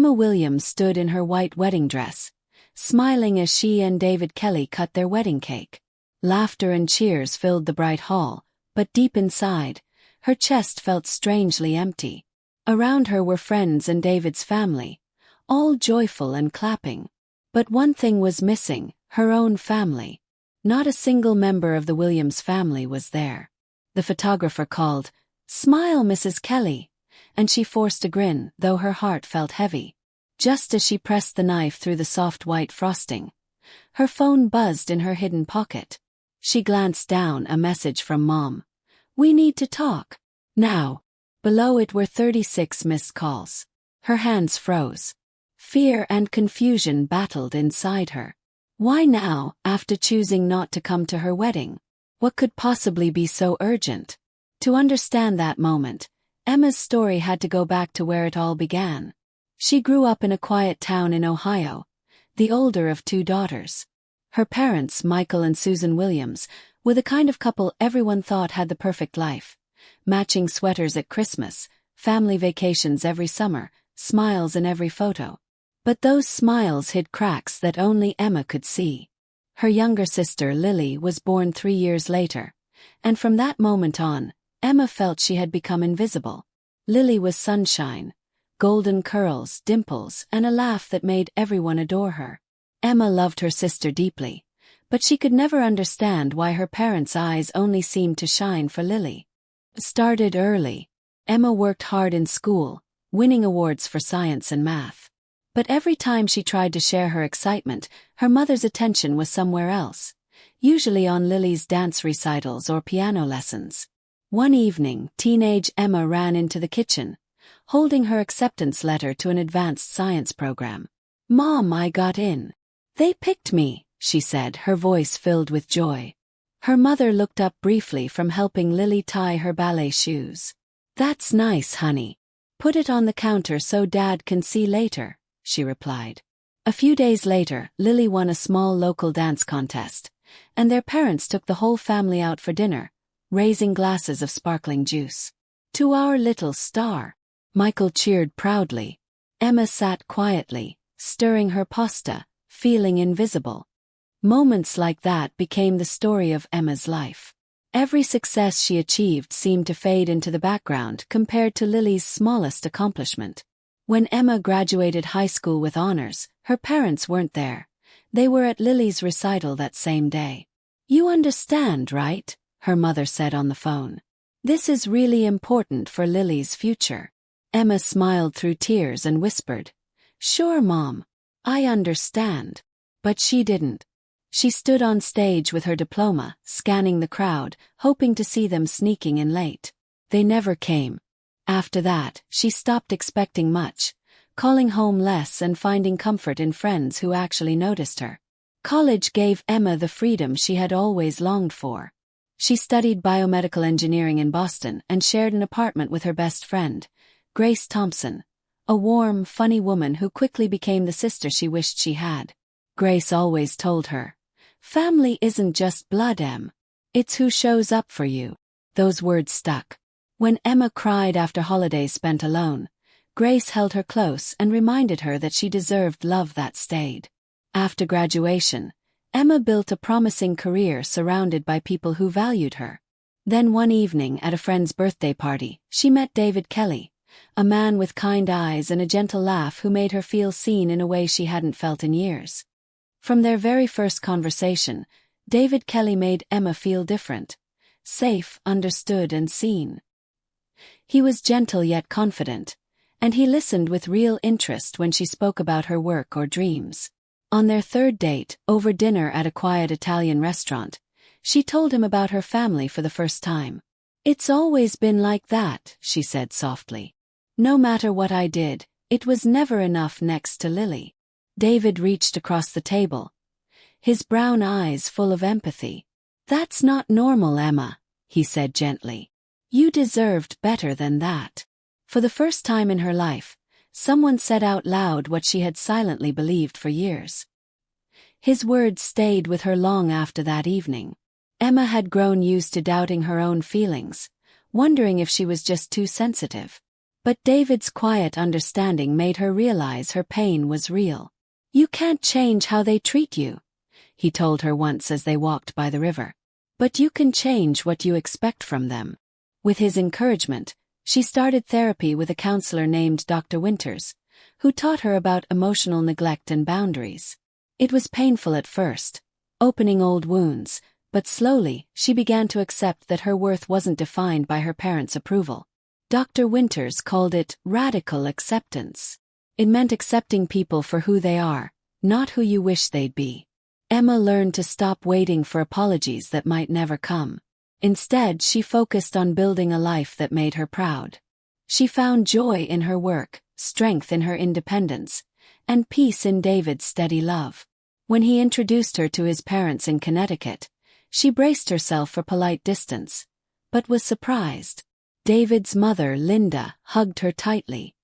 Emma Williams stood in her white wedding dress, smiling as she and David Kelly cut their wedding cake. Laughter and cheers filled the bright hall, but deep inside, her chest felt strangely empty. Around her were friends and David's family, all joyful and clapping. But one thing was missing, her own family. Not a single member of the Williams family was there. The photographer called, "Smile, Mrs. Kelly," and she forced a grin, though her heart felt heavy. Just as she pressed the knife through the soft white frosting, her phone buzzed in her hidden pocket. She glanced down, a message from Mom. "We need to talk. Now." Below it were 36 missed calls. Her hands froze. Fear and confusion battled inside her. Why now, after choosing not to come to her wedding? What could possibly be so urgent? To understand that moment, Emma's story had to go back to where it all began. She grew up in a quiet town in Ohio, the older of 2 daughters. Her parents, Michael and Susan Williams, were the kind of couple everyone thought had the perfect life. Matching sweaters at Christmas, family vacations every summer, smiles in every photo. But those smiles hid cracks that only Emma could see. Her younger sister, Lily, was born 3 years later, and from that moment on, Emma felt she had become invisible. Lily was sunshine, golden curls, dimples, and a laugh that made everyone adore her. Emma loved her sister deeply, but she could never understand why her parents' eyes only seemed to shine for Lily. Started early. Emma worked hard in school, winning awards for science and math. But every time she tried to share her excitement, her mother's attention was somewhere else, usually on Lily's dance recitals or piano lessons. One evening, teenage Emma ran into the kitchen, holding her acceptance letter to an advanced science program. "Mom, I got in. They picked me," she said, her voice filled with joy. Her mother looked up briefly from helping Lily tie her ballet shoes. "That's nice, honey. Put it on the counter so Dad can see later," she replied. A few days later, Lily won a small local dance contest, and their parents took the whole family out for dinner, raising glasses of sparkling juice. "To our little star." Michael cheered proudly. Emma sat quietly, stirring her pasta, feeling invisible. Moments like that became the story of Emma's life. Every success she achieved seemed to fade into the background compared to Lily's smallest accomplishment. When Emma graduated high school with honors, her parents weren't there. They were at Lily's recital that same day. "You understand, right?" her mother said on the phone. "This is really important for Lily's future." Emma smiled through tears and whispered, "Sure, Mom. I understand." But she didn't. She stood on stage with her diploma, scanning the crowd, hoping to see them sneaking in late. They never came. After that, she stopped expecting much, calling home less and finding comfort in friends who actually noticed her. College gave Emma the freedom she had always longed for. She studied biomedical engineering in Boston and shared an apartment with her best friend, Grace Thompson, a warm, funny woman who quickly became the sister she wished she had. Grace always told her, "Family isn't just blood, Em. It's who shows up for you." Those words stuck. When Emma cried after holidays spent alone, Grace held her close and reminded her that she deserved love that stayed. After graduation, Emma built a promising career surrounded by people who valued her. Then one evening at a friend's birthday party, she met David Kelly, a man with kind eyes and a gentle laugh who made her feel seen in a way she hadn't felt in years. From their very first conversation, David Kelly made Emma feel different, safe, understood, and seen. He was gentle yet confident, and he listened with real interest when she spoke about her work or dreams. On their third date, over dinner at a quiet Italian restaurant, she told him about her family for the first time. "It's always been like that," she said softly. "No matter what I did, it was never enough next to Lily." David reached across the table, his brown eyes full of empathy. "That's not normal, Emma," he said gently. "You deserved better than that." For the first time in her life, someone said out loud what she had silently believed for years. His words stayed with her long after that evening. Emma had grown used to doubting her own feelings, wondering if she was just too sensitive. But David's quiet understanding made her realize her pain was real. "You can't change how they treat you," he told her once as they walked by the river. "But you can change what you expect from them." With his encouragement, she started therapy with a counselor named Dr. Winters, who taught her about emotional neglect and boundaries. It was painful at first, opening old wounds, but slowly she began to accept that her worth wasn't defined by her parents' approval. Dr. Winters called it radical acceptance. It meant accepting people for who they are, not who you wish they'd be. Emma learned to stop waiting for apologies that might never come. Instead, she focused on building a life that made her proud. She found joy in her work, strength in her independence, and peace in David's steady love. When he introduced her to his parents in Connecticut, she braced herself for polite distance, but was surprised. David's mother, Linda, hugged her tightly.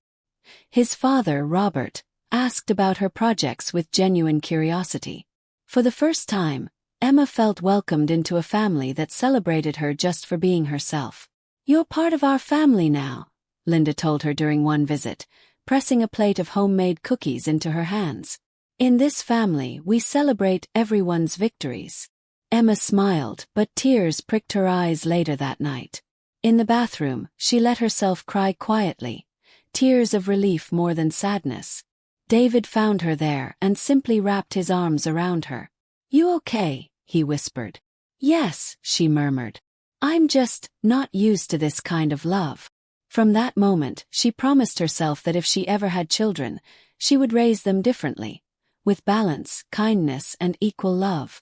His father, Robert, asked about her projects with genuine curiosity. For the first time, Emma felt welcomed into a family that celebrated her just for being herself. "You're part of our family now," Linda told her during one visit, pressing a plate of homemade cookies into her hands. "In this family, we celebrate everyone's victories." Emma smiled, but tears pricked her eyes later that night. In the bathroom, she let herself cry quietly, tears of relief more than sadness. David found her there and simply wrapped his arms around her. "You okay?" he whispered. "Yes," she murmured. "I'm just not used to this kind of love." From that moment, she promised herself that if she ever had children, she would raise them differently, with balance, kindness, and equal love.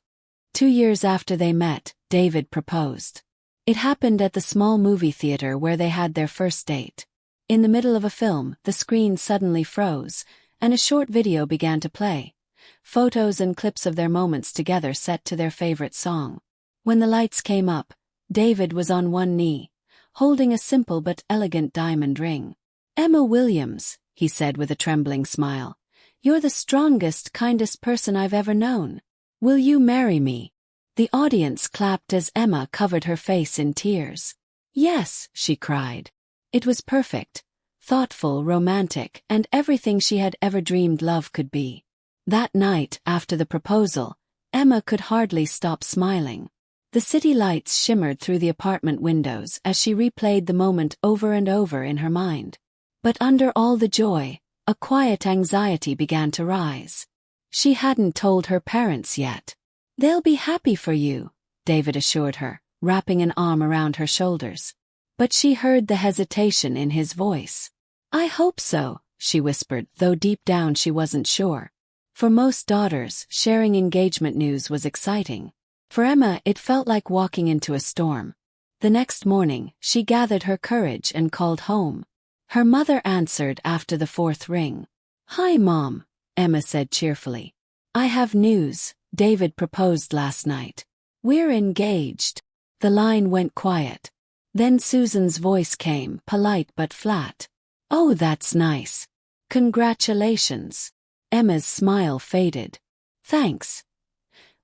2 years after they met, David proposed. It happened at the small movie theater where they had their first date. In the middle of a film, the screen suddenly froze, and a short video began to play. Photos and clips of their moments together set to their favorite song. When the lights came up, David was on one knee, holding a simple but elegant diamond ring. "Emma Williams," he said with a trembling smile, "you're the strongest, kindest person I've ever known. Will you marry me?" The audience clapped as Emma covered her face in tears. "Yes," she cried. It was perfect, thoughtful, romantic, and everything she had ever dreamed love could be. That night, after the proposal, Emma could hardly stop smiling. The city lights shimmered through the apartment windows as she replayed the moment over and over in her mind. But under all the joy, a quiet anxiety began to rise. She hadn't told her parents yet. "They'll be happy for you," David assured her, wrapping an arm around her shoulders. But she heard the hesitation in his voice. "I hope so," she whispered, though deep down she wasn't sure. For most daughters, sharing engagement news was exciting. For Emma, it felt like walking into a storm. The next morning, she gathered her courage and called home. Her mother answered after the fourth ring. "Hi, Mom," Emma said cheerfully. "I have news. David proposed last night. We're engaged." The line went quiet. Then Susan's voice came, polite but flat. "Oh, that's nice. Congratulations." Emma's smile faded. "Thanks.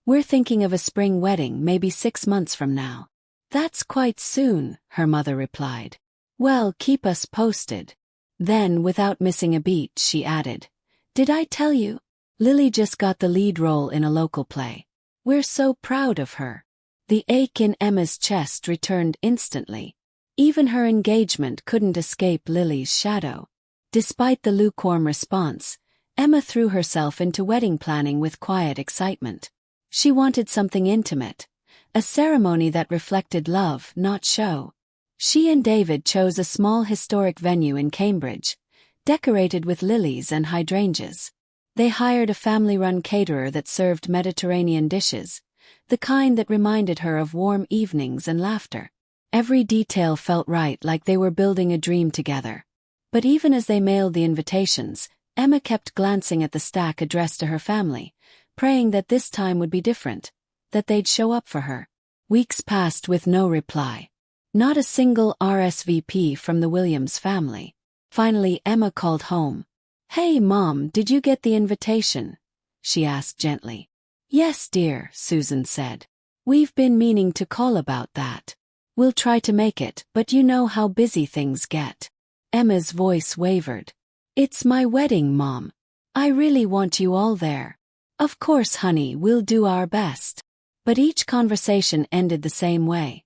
We're thinking of a spring wedding, maybe 6 months from now." "That's quite soon," her mother replied. "Well, keep us posted." Then, without missing a beat, she added, "Did I tell you? Lily just got the lead role in a local play. We're so proud of her." The ache in Emma's chest returned instantly. Even her engagement couldn't escape Lily's shadow. Despite the lukewarm response, Emma threw herself into wedding planning with quiet excitement. She wanted something intimate, a ceremony that reflected love, not show. She and David chose a small historic venue in Cambridge, decorated with lilies and hydrangeas. They hired a family-run caterer that served Mediterranean dishes, the kind that reminded her of warm evenings and laughter. Every detail felt right, like they were building a dream together. But even as they mailed the invitations, Emma kept glancing at the stack addressed to her family, praying that this time would be different, that they'd show up for her. Weeks passed with no reply. Not a single RSVP from the Williams family. Finally, Emma called home. "Hey, Mom, did you get the invitation?" she asked gently. "Yes, dear," Susan said. "We've been meaning to call about that. We'll try to make it, but you know how busy things get." Emma's voice wavered. "It's my wedding, Mom. I really want you all there." "Of course, honey, we'll do our best." But each conversation ended the same way.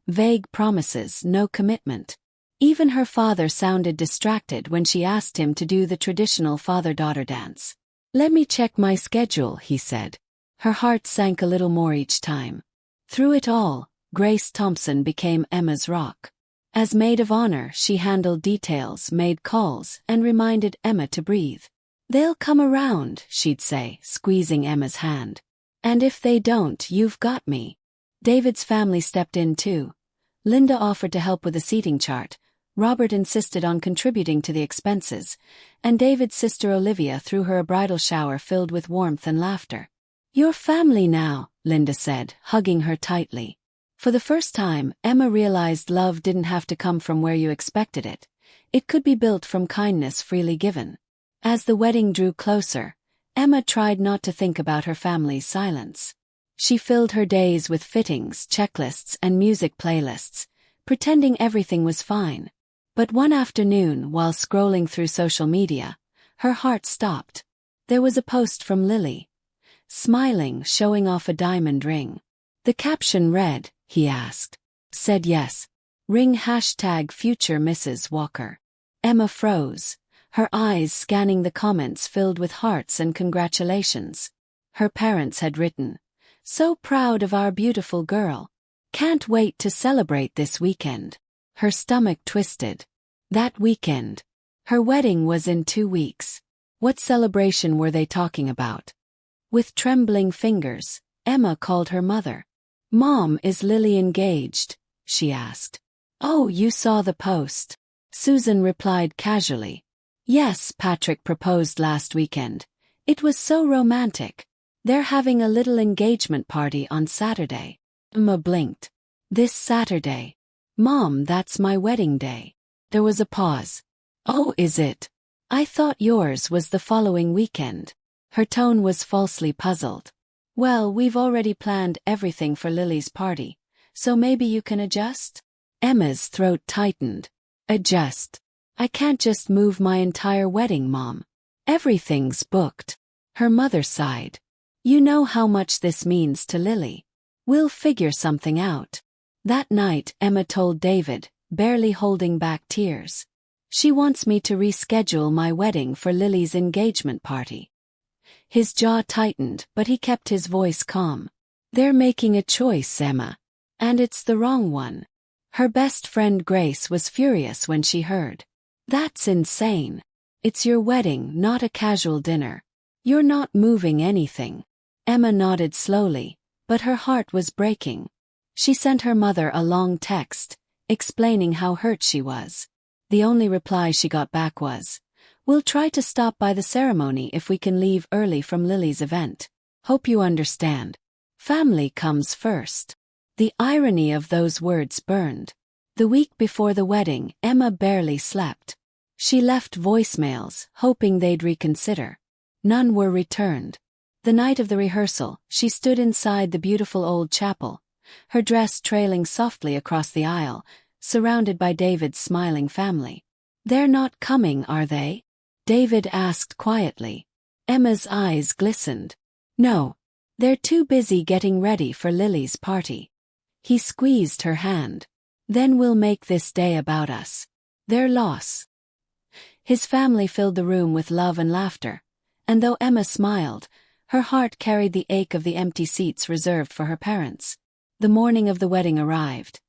Vague promises, no commitment. Even her father sounded distracted when she asked him to do the traditional father-daughter dance. "Let me check my schedule," he said. Her heart sank a little more each time. Through it all, Grace Thompson became Emma's rock. As maid of honor, she handled details, made calls, and reminded Emma to breathe. "They'll come around," she'd say, squeezing Emma's hand. "And if they don't, you've got me." David's family stepped in too. Linda offered to help with the seating chart, Robert insisted on contributing to the expenses, and David's sister Olivia threw her a bridal shower filled with warmth and laughter. "Your family now," Linda said, hugging her tightly. For the first time, Emma realized love didn't have to come from where you expected it. It could be built from kindness freely given. As the wedding drew closer, Emma tried not to think about her family's silence. She filled her days with fittings, checklists, and music playlists, pretending everything was fine. But one afternoon, while scrolling through social media, her heart stopped. There was a post from Lily. Smiling, showing off a diamond ring. The caption read, "He asked." Said yes. Ring #future Mrs. Walker. Emma froze, her eyes scanning the comments filled with hearts and congratulations. Her parents had written, "So proud of our beautiful girl. Can't wait to celebrate this weekend." Her stomach twisted. That weekend. Her wedding was in 2 weeks. What celebration were they talking about? With trembling fingers, Emma called her mother. "Mom, is Lily engaged?" she asked. "Oh, you saw the post." Susan replied casually. "Yes, Patrick proposed last weekend. It was so romantic. They're having a little engagement party on Saturday." Emma blinked. "This Saturday? Mom, that's my wedding day." There was a pause. "Oh, is it? I thought yours was the following weekend." Her tone was falsely puzzled. "Well, we've already planned everything for Lily's party, so maybe you can adjust?" Emma's throat tightened. "Adjust? I can't just move my entire wedding, Mom. Everything's booked." Her mother sighed. "You know how much this means to Lily. We'll figure something out." That night, Emma told David, barely holding back tears. "She wants me to reschedule my wedding for Lily's engagement party." His jaw tightened, but he kept his voice calm. "They're making a choice, Emma. And it's the wrong one." Her best friend Grace was furious when she heard. "That's insane. It's your wedding, not a casual dinner. You're not moving anything." Emma nodded slowly, but her heart was breaking. She sent her mother a long text, explaining how hurt she was. The only reply she got back was, "We'll try to stop by the ceremony if we can leave early from Lily's event. Hope you understand. Family comes first." The irony of those words burned. The week before the wedding, Emma barely slept. She left voicemails, hoping they'd reconsider. None were returned. The night of the rehearsal, she stood inside the beautiful old chapel, her dress trailing softly across the aisle, surrounded by David's smiling family. "They're not coming, are they?" David asked quietly. Emma's eyes glistened. "No. They're too busy getting ready for Lily's party." He squeezed her hand. "Then we'll make this day about us. Their loss." His family filled the room with love and laughter, and though Emma smiled, her heart carried the ache of the empty seats reserved for her parents. The morning of the wedding arrived,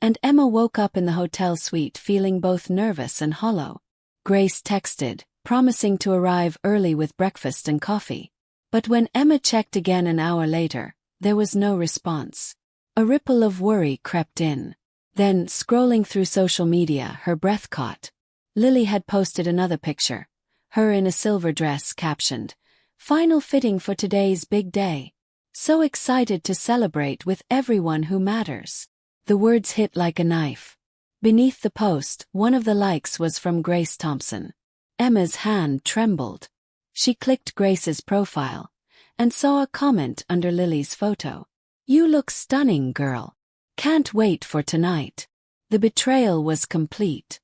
and Emma woke up in the hotel suite feeling both nervous and hollow. Grace texted, promising to arrive early with breakfast and coffee. But when Emma checked again an hour later, there was no response. A ripple of worry crept in. Then, scrolling through social media, her breath caught. Lily had posted another picture, her in a silver dress captioned, "Final fitting for today's big day. So excited to celebrate with everyone who matters." The words hit like a knife. Beneath the post, one of the likes was from Grace Thompson. Emma's hand trembled. She clicked Grace's profile and saw a comment under Lily's photo. "You look stunning, girl. Can't wait for tonight." The betrayal was complete.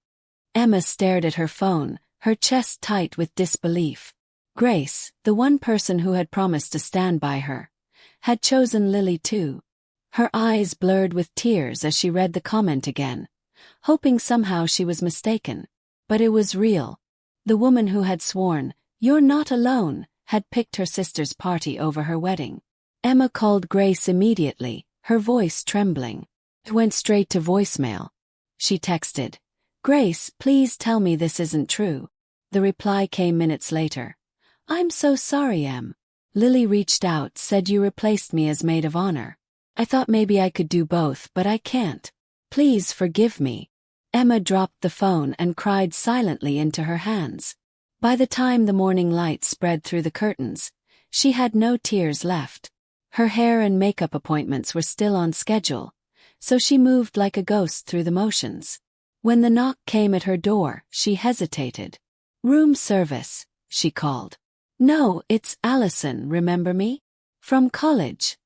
Emma stared at her phone, her chest tight with disbelief. Grace, the one person who had promised to stand by her, had chosen Lily too. Her eyes blurred with tears as she read the comment again, hoping somehow she was mistaken. But it was real. The woman who had sworn, "You're not alone," had picked her sister's party over her wedding. Emma called Grace immediately, her voice trembling. It went straight to voicemail. She texted, "Grace, please tell me this isn't true." The reply came minutes later. "I'm so sorry, Em. Lily reached out, said you replaced me as maid of honor. I thought maybe I could do both, but I can't. Please forgive me." Emma dropped the phone and cried silently into her hands. By the time the morning light spread through the curtains, she had no tears left. Her hair and makeup appointments were still on schedule, so she moved like a ghost through the motions. When the knock came at her door, she hesitated. "Room service," she called. "No, it's Allison, remember me? From college,"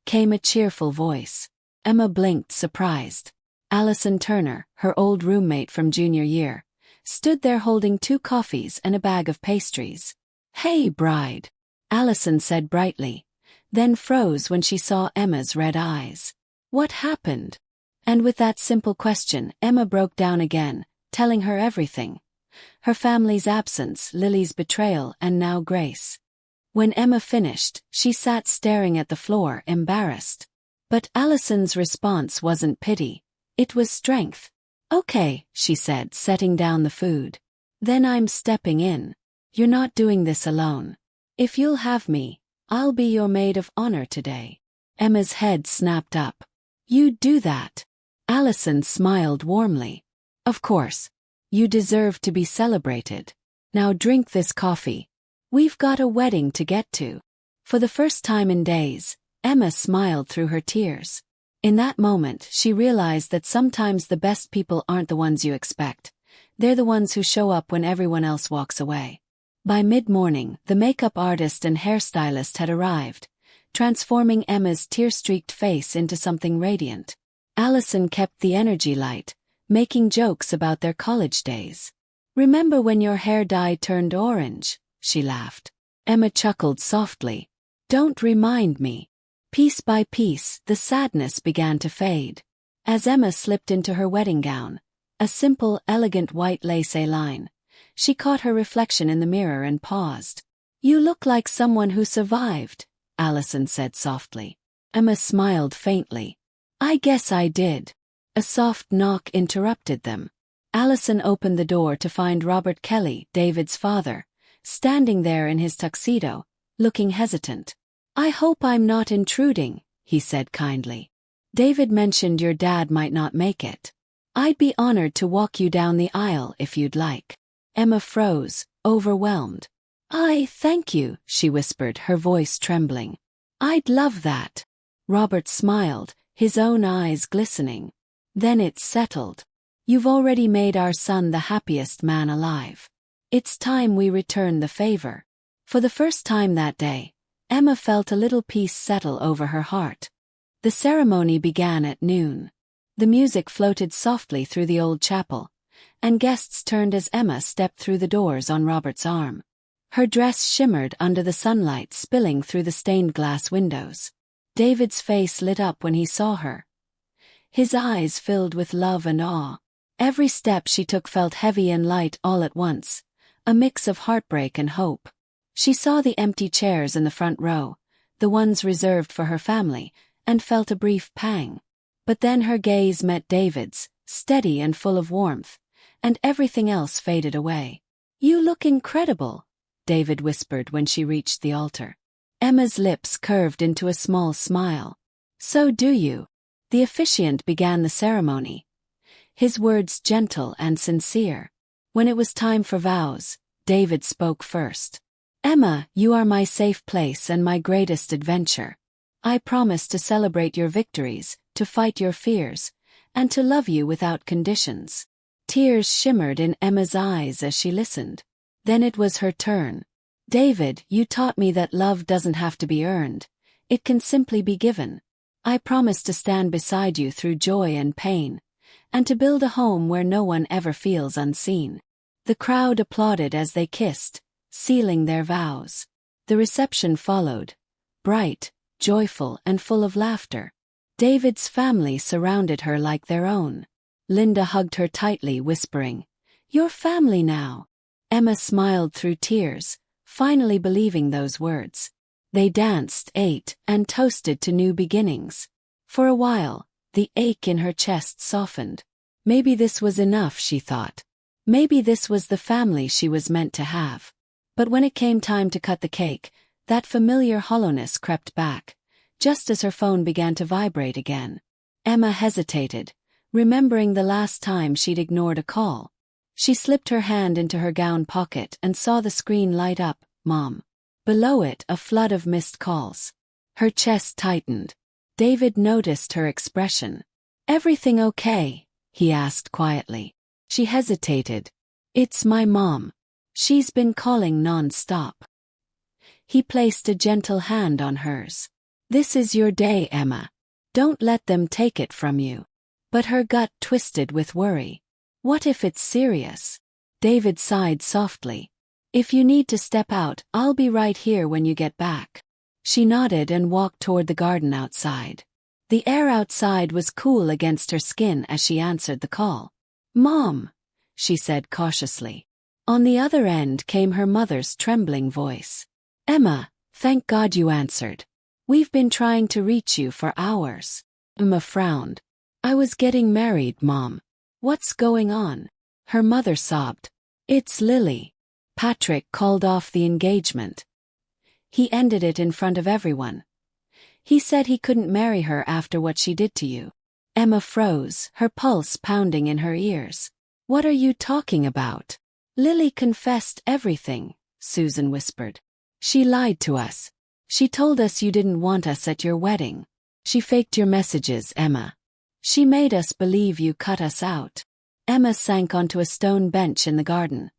came a cheerful voice. Emma blinked, surprised. Allison Turner, her old roommate from junior year, stood there holding 2 coffees and a bag of pastries. "Hey, bride," Allison said brightly, then froze when she saw Emma's red eyes. "What happened?" And with that simple question, Emma broke down again, telling her everything. Her family's absence, Lily's betrayal, and now Grace. When Emma finished, she sat staring at the floor, embarrassed. But Allison's response wasn't pity. It was strength. "Okay," she said, setting down the food. "Then I'm stepping in. You're not doing this alone. If you'll have me, I'll be your maid of honor today." Emma's head snapped up. "You'd do that?" Allison smiled warmly. "Of course. You deserve to be celebrated. Now drink this coffee. We've got a wedding to get to." For the first time in days, Emma smiled through her tears. In that moment, she realized that sometimes the best people aren't the ones you expect. They're the ones who show up when everyone else walks away. By mid-morning, the makeup artist and hairstylist had arrived, transforming Emma's tear-streaked face into something radiant. Allison kept the energy light, making jokes about their college days. "Remember when your hair dye turned orange?" she laughed. Emma chuckled softly. "Don't remind me." Piece by piece, the sadness began to fade. As Emma slipped into her wedding gown, a simple, elegant white lace line, she caught her reflection in the mirror and paused. "You look like someone who survived," Allison said softly. Emma smiled faintly. "I guess I did." A soft knock interrupted them. Allison opened the door to find Robert Kelly, David's father, standing there in his tuxedo, looking hesitant. "I hope I'm not intruding," he said kindly. "David mentioned your dad might not make it. I'd be honored to walk you down the aisle if you'd like." Emma froze, overwhelmed. Thank you," she whispered, her voice trembling. "I'd love that." Robert smiled, his own eyes glistening. "Then it's settled. You've already made our son the happiest man alive. It's time we return the favor." For the first time that day, Emma felt a little peace settle over her heart. The ceremony began at noon. The music floated softly through the old chapel, and guests turned as Emma stepped through the doors on Robert's arm. Her dress shimmered under the sunlight spilling through the stained glass windows. David's face lit up when he saw her. His eyes filled with love and awe. Every step she took felt heavy and light all at once, a mix of heartbreak and hope. She saw the empty chairs in the front row, the ones reserved for her family, and felt a brief pang. But then her gaze met David's, steady and full of warmth, and everything else faded away. "You look incredible," David whispered when she reached the altar. Emma's lips curved into a small smile. "So do you." The officiant began the ceremony, his words gentle and sincere. When it was time for vows, David spoke first. "Emma, you are my safe place and my greatest adventure. I promise to celebrate your victories, to fight your fears, and to love you without conditions." Tears shimmered in Emma's eyes as she listened. Then it was her turn. "David, you taught me that love doesn't have to be earned. It can simply be given. I promise to stand beside you through joy and pain, and to build a home where no one ever feels unseen. The crowd applauded as they kissed, sealing their vows. The reception followed, bright, joyful, and full of laughter. David's family surrounded her like their own. Linda hugged her tightly, whispering, "Your family now." Emma smiled through tears, finally believing those words. They danced, ate, and toasted to new beginnings. For a while, the ache in her chest softened. Maybe this was enough, she thought. Maybe this was the family she was meant to have. But when it came time to cut the cake, that familiar hollowness crept back, just as her phone began to vibrate again. Emma hesitated, remembering the last time she'd ignored a call. She slipped her hand into her gown pocket and saw the screen light up, "Mom." Below it, a flood of missed calls. Her chest tightened. David noticed her expression. "Everything okay?" he asked quietly. She hesitated. "It's my mom. She's been calling non-stop." He placed a gentle hand on hers. "This is your day, Emma. Don't let them take it from you." But her gut twisted with worry. What if it's serious? David sighed softly. "If you need to step out, I'll be right here when you get back." She nodded and walked toward the garden outside. The air outside was cool against her skin as she answered the call. "Mom," she said cautiously. On the other end came her mother's trembling voice. "Emma, thank God you answered. We've been trying to reach you for hours." Emma frowned. "I was getting married, Mom. What's going on?" Her mother sobbed. "It's Lily. Patrick called off the engagement. He ended it in front of everyone. He said he couldn't marry her after what she did to you." Emma froze, her pulse pounding in her ears. "What are you talking about?" "Lily confessed everything," Susan whispered. "She lied to us. She told us you didn't want us at your wedding. She faked your messages, Emma. She made us believe you cut us out." Emma sank onto a stone bench in the garden,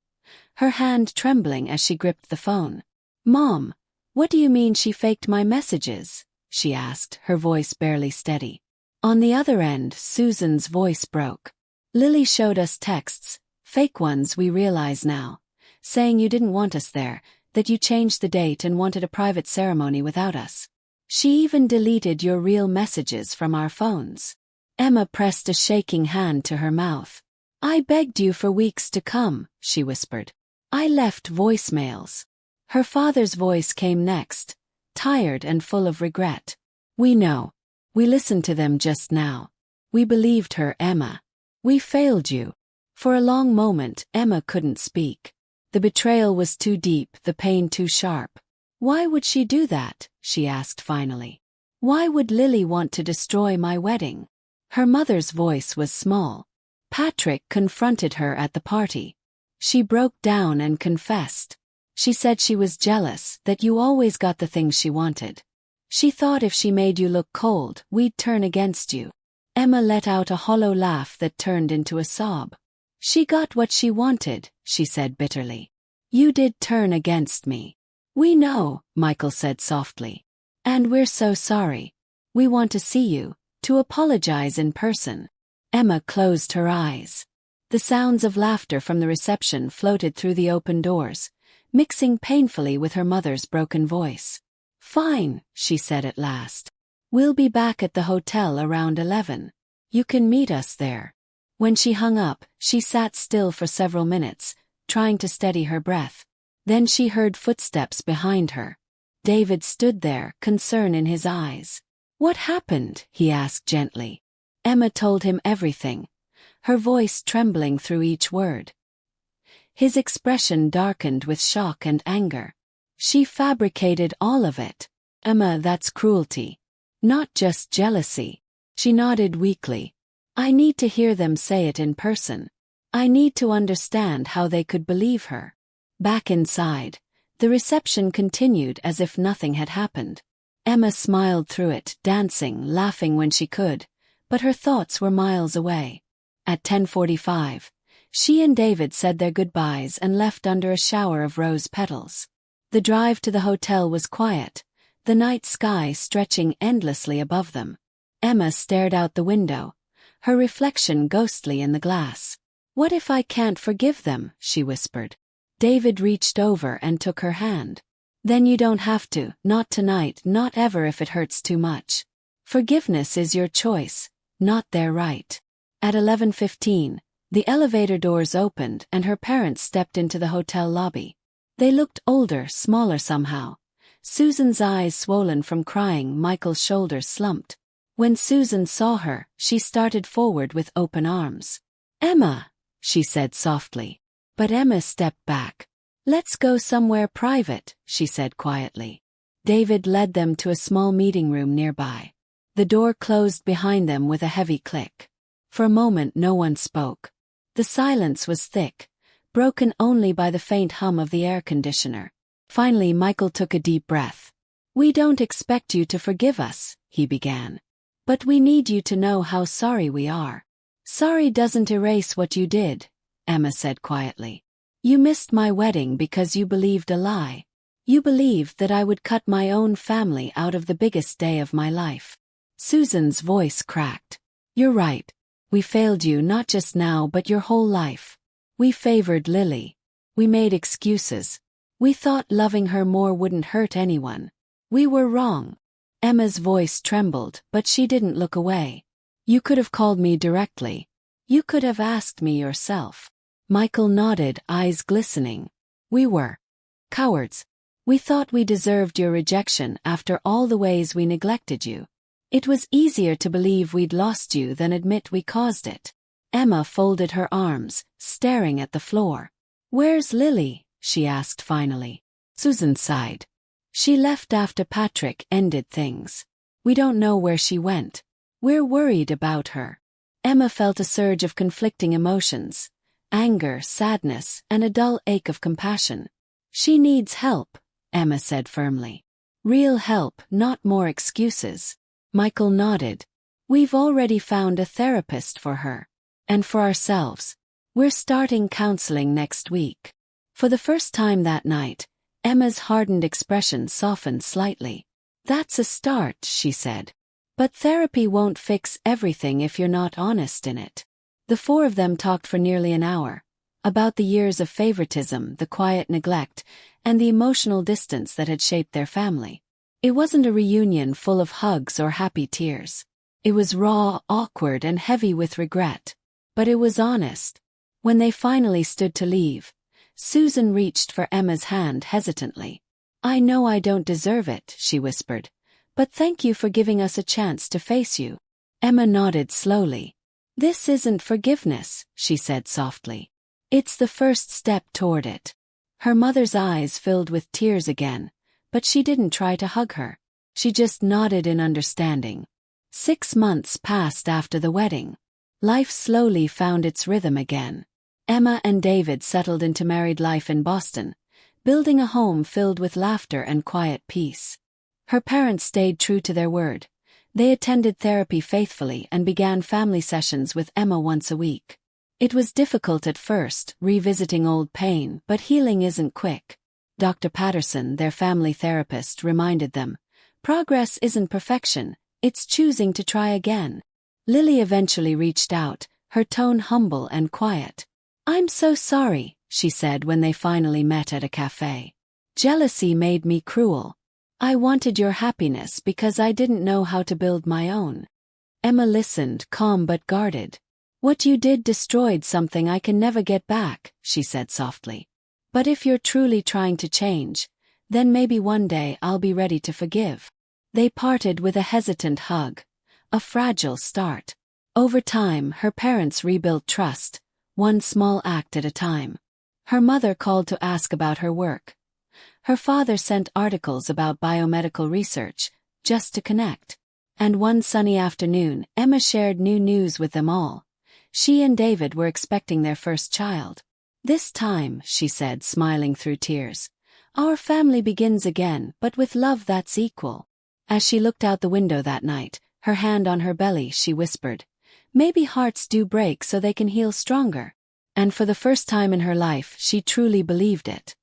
her hand trembling as she gripped the phone. "Mom, what do you mean she faked my messages?" she asked, her voice barely steady. On the other end, Susan's voice broke. "Lily showed us texts, fake ones we realize now, saying you didn't want us there, that you changed the date and wanted a private ceremony without us. She even deleted your real messages from our phones." Emma pressed a shaking hand to her mouth. "I begged you for weeks to come," she whispered. "I left voicemails." Her father's voice came next, tired and full of regret. "We know. We listened to them just now. We believed her, Emma. We failed you." For a long moment, Emma couldn't speak. The betrayal was too deep, the pain too sharp. "Why would she do that?" she asked finally. "Why would Lily want to destroy my wedding?" Her mother's voice was small. "Patrick confronted her at the party. She broke down and confessed. She said she was jealous, that you always got the things she wanted. She thought if she made you look cold, we'd turn against you." Emma let out a hollow laugh that turned into a sob. "She got what she wanted," she said bitterly. "You did turn against me." "We know," Michael said softly. "And we're so sorry. We want to see you, to apologize in person." Emma closed her eyes. The sounds of laughter from the reception floated through the open doors, mixing painfully with her mother's broken voice. "Fine," she said at last. "We'll be back at the hotel around 11. You can meet us there." When she hung up, she sat still for several minutes, trying to steady her breath. Then she heard footsteps behind her. David stood there, concern in his eyes. "What happened?" he asked gently. Emma told him everything, her voice trembling through each word. His expression darkened with shock and anger. "She fabricated all of it." "Emma, that's cruelty. Not just jealousy." She nodded weakly. "I need to hear them say it in person. I need to understand how they could believe her." Back inside, the reception continued as if nothing had happened. Emma smiled through it, dancing, laughing when she could, but her thoughts were miles away. At 10:45, she and David said their goodbyes and left under a shower of rose petals. The drive to the hotel was quiet, the night sky stretching endlessly above them. Emma stared out the window, her reflection ghostly in the glass. "What if I can't forgive them?" she whispered. David reached over and took her hand. "Then you don't have to, not tonight, not ever if it hurts too much. Forgiveness is your choice, not their right." At 11:15, the elevator doors opened and her parents stepped into the hotel lobby. They looked older, smaller somehow. Susan's eyes swollen from crying, Michael's shoulders slumped. When Susan saw her, she started forward with open arms. "Emma," she said softly. But Emma stepped back. "Let's go somewhere private," she said quietly. David led them to a small meeting room nearby. The door closed behind them with a heavy click. For a moment no one spoke. The silence was thick, broken only by the faint hum of the air conditioner. Finally Michael took a deep breath. "We don't expect you to forgive us," he began. "But we need you to know how sorry we are." "Sorry doesn't erase what you did," Emma said quietly. "You missed my wedding because you believed a lie. You believed that I would cut my own family out of the biggest day of my life." Susan's voice cracked. "You're right. We failed you not just now but your whole life. We favored Lily. We made excuses. We thought loving her more wouldn't hurt anyone. We were wrong." Emma's voice trembled, but she didn't look away. "You could have called me directly. You could have asked me yourself." Michael nodded, eyes glistening. "We were cowards. We thought we deserved your rejection after all the ways we neglected you. It was easier to believe we'd lost you than admit we caused it." Emma folded her arms, staring at the floor. "Where's Lily?" she asked finally. Susan sighed. "She left after Patrick ended things. We don't know where she went. We're worried about her." Emma felt a surge of conflicting emotions. Anger, sadness, and a dull ache of compassion. "She needs help," Emma said firmly. "Real help, not more excuses." Michael nodded. "We've already found a therapist for her. And for ourselves. We're starting counseling next week." For the first time that night, Emma's hardened expression softened slightly. "That's a start," she said. "But therapy won't fix everything if you're not honest in it." The four of them talked for nearly an hour. About the years of favoritism, the quiet neglect, and the emotional distance that had shaped their family. It wasn't a reunion full of hugs or happy tears. It was raw, awkward, and heavy with regret. But it was honest. When they finally stood to leave, Susan reached for Emma's hand hesitantly. "I know I don't deserve it," she whispered. "But thank you for giving us a chance to face you." Emma nodded slowly. "This isn't forgiveness," she said softly. "It's the first step toward it." Her mother's eyes filled with tears again, but she didn't try to hug her. She just nodded in understanding. 6 months passed after the wedding. Life slowly found its rhythm again. Emma and David settled into married life in Boston, building a home filled with laughter and quiet peace. Her parents stayed true to their word. They attended therapy faithfully and began family sessions with Emma once a week. It was difficult at first, revisiting old pain, but healing isn't quick. Dr. Patterson, their family therapist, reminded them, "Progress isn't perfection, it's choosing to try again." Lily eventually reached out, her tone humble and quiet. "I'm so sorry," she said when they finally met at a cafe. "Jealousy made me cruel. I wanted your happiness because I didn't know how to build my own." Emma listened, calm but guarded. "What you did destroyed something I can never get back," she said softly. "But if you're truly trying to change, then maybe one day I'll be ready to forgive." They parted with a hesitant hug. A fragile start. Over time, her parents rebuilt trust, one small act at a time. Her mother called to ask about her work. Her father sent articles about biomedical research, just to connect. And one sunny afternoon, Emma shared new news with them all. She and David were expecting their first child. "This time," she said, smiling through tears, "our family begins again, but with love that's equal." As she looked out the window that night, her hand on her belly, she whispered, "Maybe hearts do break so they can heal stronger." And for the first time in her life, she truly believed it.